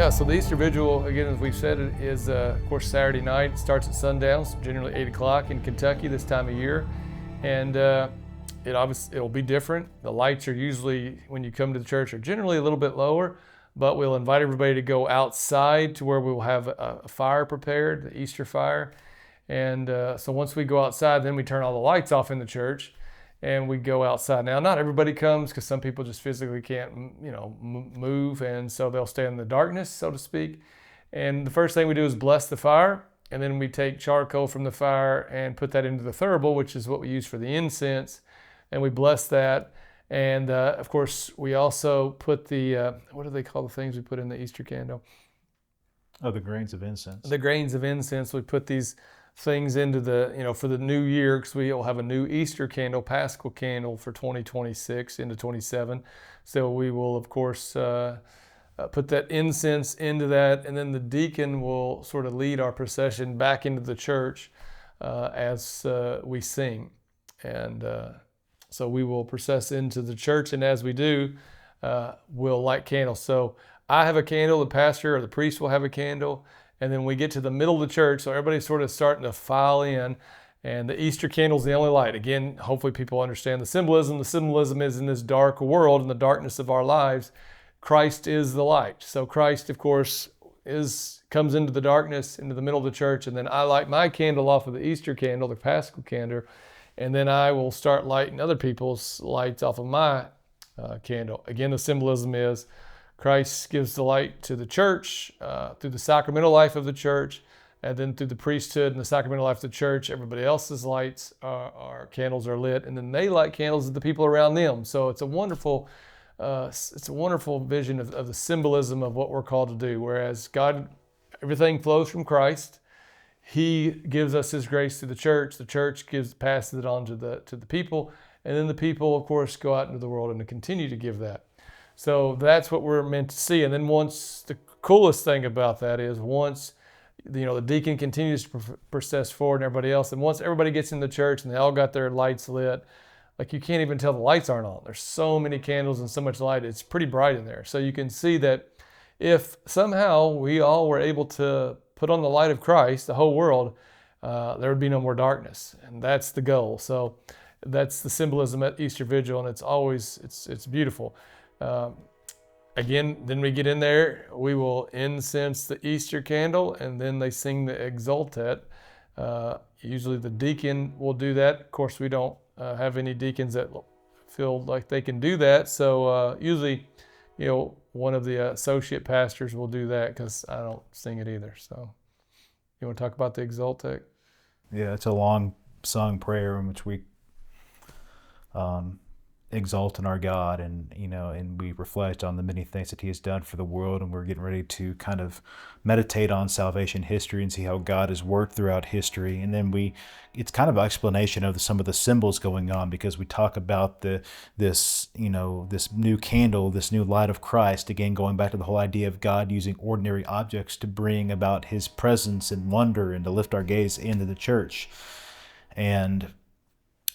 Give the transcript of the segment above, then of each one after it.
Yeah, so the Easter Vigil, again, as we've said, it is, of course, Saturday night. It starts at sundown, generally 8 o'clock in Kentucky this time of year. And it'll be different. The lights are usually, when you come to the church, are generally a little bit lower, but we'll invite everybody to go outside to where we'll have a fire prepared, the Easter fire. And so once we go outside, then we turn all the lights off in the church and we go outside. Now, not everybody comes because some people just physically can't, move, and so they'll stay in the darkness, so to speak. And the first thing we do is bless the fire, and then we take charcoal from the fire and put that into the thurible, which is what we use for the incense, and we bless that. And of course, we also put the, what do they call the things we put in the Easter candle? Oh, the grains of incense. The grains of incense. We put these things into the, for the new year, because we will have a new Easter candle, Paschal candle for 2026 into 27. So we will, of course, put that incense into that, and then the deacon will sort of lead our procession back into the church as we sing. And so we will process into the church, and as we do, we'll light candles. So I have a candle, the pastor or the priest will have a candle, and then we get to the middle of the church, so everybody's sort of starting to file in, and the Easter candle's the only light. Again, hopefully people understand the symbolism. The symbolism is in this dark world, in the darkness of our lives, Christ is the light. So Christ, of course, comes into the darkness, into the middle of the church, and then I light my candle off of the Easter candle, the Paschal candle, and then I will start lighting other people's lights off of my candle. Again, the symbolism is Christ gives the light to the church through the sacramental life of the church, and then through the priesthood and the sacramental life of the church, everybody else's lights, our candles are lit, and then they light candles to the people around them. So it's a wonderful vision of the symbolism of what we're called to do. Whereas God, everything flows from Christ. He gives us His grace to the church passes it on to the people, and then the people, of course, go out into the world and to continue to give that. So that's what we're meant to see. And then the coolest thing about that is once, the deacon continues to process forward and everybody else, and once everybody gets in the church and they all got their lights lit, like you can't even tell the lights aren't on. There's so many candles and so much light. It's pretty bright in there. So you can see that if somehow we all were able to put on the light of Christ, the whole world, there would be no more darkness. And that's the goal. So that's the symbolism at Easter Vigil, and it's beautiful. Again, then we get in there, we will incense the Easter candle, and then they sing the Exultet. Usually the deacon will do that. Of course, we don't have any deacons that feel like they can do that. So usually, one of the associate pastors will do that because I don't sing it either. So you want to talk about the Exultet? Yeah, it's a long sung prayer in which we exalt in our God, and we reflect on the many things that He has done for the world, and we're getting ready to kind of meditate on salvation history and see how God has worked throughout history. And then it's kind of an explanation of some of the symbols going on, because we talk about this new candle, this new light of Christ, again going back to the whole idea of God using ordinary objects to bring about His presence and wonder and to lift our gaze into the church. And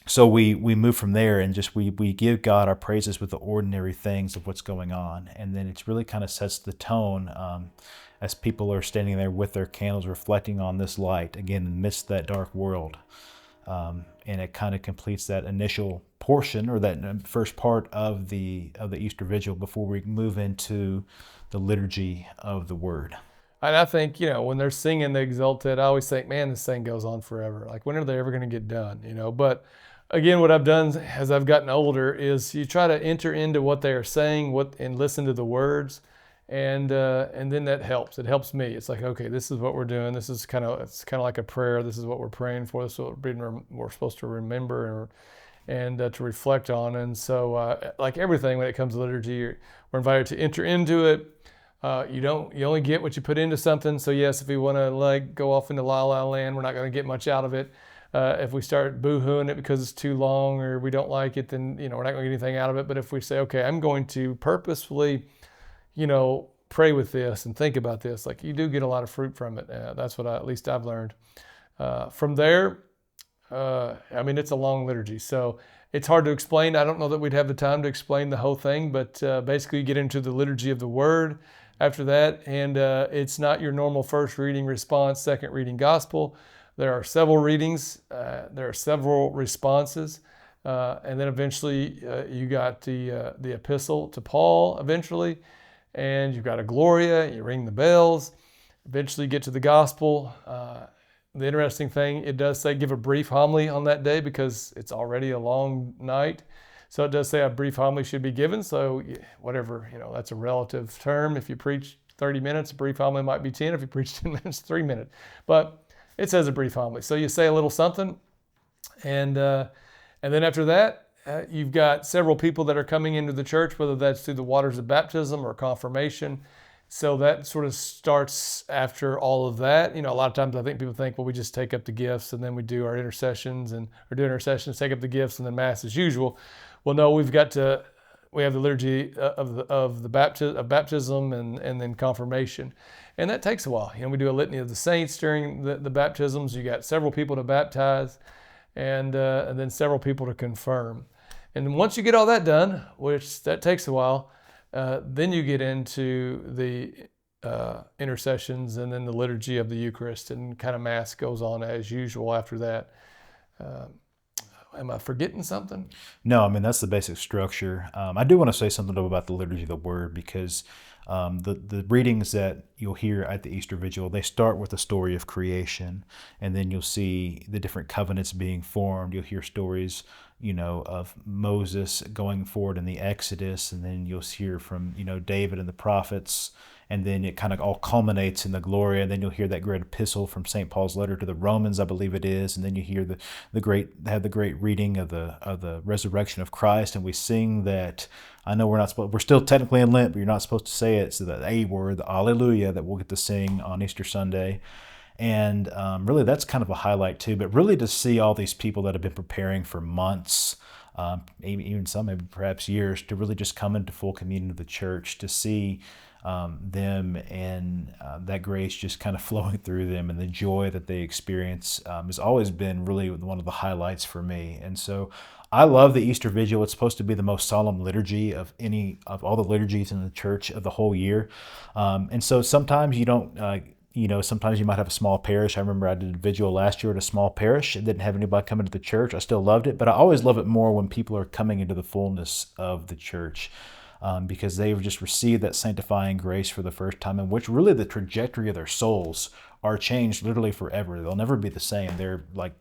so we move from there, and just we give God our praises with the ordinary things of what's going on. And then it really kind of sets the tone as people are standing there with their candles reflecting on this light, again, in the midst of that dark world. And it kind of completes that initial portion, or that first part of the Easter Vigil, before we move into the liturgy of the Word. And I think, when they're singing the Exultet, I always think, man, this thing goes on forever. Like, when are they ever going to get done? But again, what I've done as I've gotten older is you try to enter into what they are saying, and listen to the words, and then that helps. It helps me. It's like, okay, this is what we're doing. It's kind of like a prayer. This is what we're praying for. This is what we're supposed to remember and to reflect on. And so, like everything when it comes to liturgy, we're invited to enter into it. You only get what you put into something. So yes, if we want to go off into La La Land, we're not going to get much out of it. If we start boo-hooing it because it's too long or we don't like it, then we're not going to get anything out of it. But if we say, okay, I'm going to purposefully, pray with this and think about this, like you do get a lot of fruit from it. That's what at least I've learned. From there, it's a long liturgy, so it's hard to explain. I don't know that we'd have the time to explain the whole thing, but basically you get into the liturgy of the Word. after that. And it's not your normal first reading response, second reading gospel. There are several readings, there are several responses. And then eventually you got the epistle to Paul eventually, and you've got a Gloria, you ring the bells, eventually get to the gospel. The interesting thing, it does say give a brief homily on that day because it's already a long night. So it does say a brief homily should be given. So whatever, that's a relative term. If you preach 30 minutes, a brief homily might be 10. If you preach 10 minutes, 3 minutes. But it says a brief homily. So you say a little something, and then after that, you've got several people that are coming into the church, whether that's through the waters of baptism or confirmation. So that sort of starts after all of that. A lot of times I think people think, well, we just take up the gifts and then we do our intercessions take up the gifts and then Mass as usual. Well, no, we have the liturgy of baptism and then confirmation. And that takes a while. We do a litany of the saints during the baptisms. You got several people to baptize and then several people to confirm. And once you get all that done, which that takes a while, then you get into the intercessions and then the liturgy of the Eucharist, and kind of Mass goes on as usual after that. Am I forgetting something? No, that's the basic structure. I do want to say something about the liturgy of the Word, because the readings that you'll hear at the Easter Vigil, they start with the story of creation, and then you'll see the different covenants being formed. You'll hear stories, of Moses going forward in the Exodus, and then you'll hear from, David and the prophets, and then it kind of all culminates in the Gloria, and then you'll hear that great epistle from St. Paul's letter to the Romans, I believe it is, and then you hear the great reading of the resurrection of Christ, and we sing that. I know we're still technically in Lent, but you're not supposed to say it, so that A word, the Alleluia, that we'll get to sing on Easter Sunday. And really, that's kind of a highlight too. But really, to see all these people that have been preparing for months, even some maybe perhaps years, to really just come into full communion of the church, to see them and that grace just kind of flowing through them, and the joy that they experience has always been really one of the highlights for me. And so I love the Easter Vigil. It's supposed to be the most solemn liturgy of all the liturgies in the church of the whole year. And so sometimes you don't, sometimes you might have a small parish. I remember I did a vigil last year at a small parish. It didn't have anybody coming to the church. I still loved it, but I always love it more when people are coming into the fullness of the church. Because they've just received that sanctifying grace for the first time, in which really the trajectory of their souls are changed literally forever. They'll never be the same. They're like,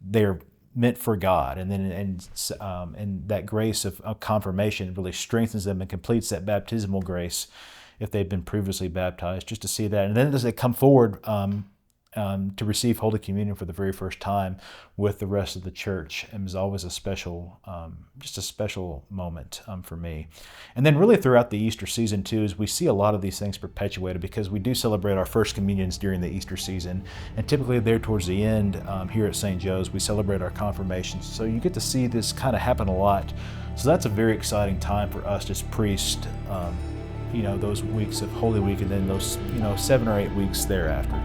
they're meant for God, and then and that grace of confirmation really strengthens them and completes that baptismal grace if they've been previously baptized. Just to see that, and then as they come forward to receive Holy Communion for the very first time with the rest of the church, it was always a special moment for me. And then really throughout the Easter season too, is we see a lot of these things perpetuated, because we do celebrate our first communions during the Easter season, and typically there towards the end here at St. Joe's, we celebrate our confirmations. So you get to see this kind of happen a lot. So that's a very exciting time for us as priests, those weeks of Holy Week, and then those 7 or 8 weeks thereafter.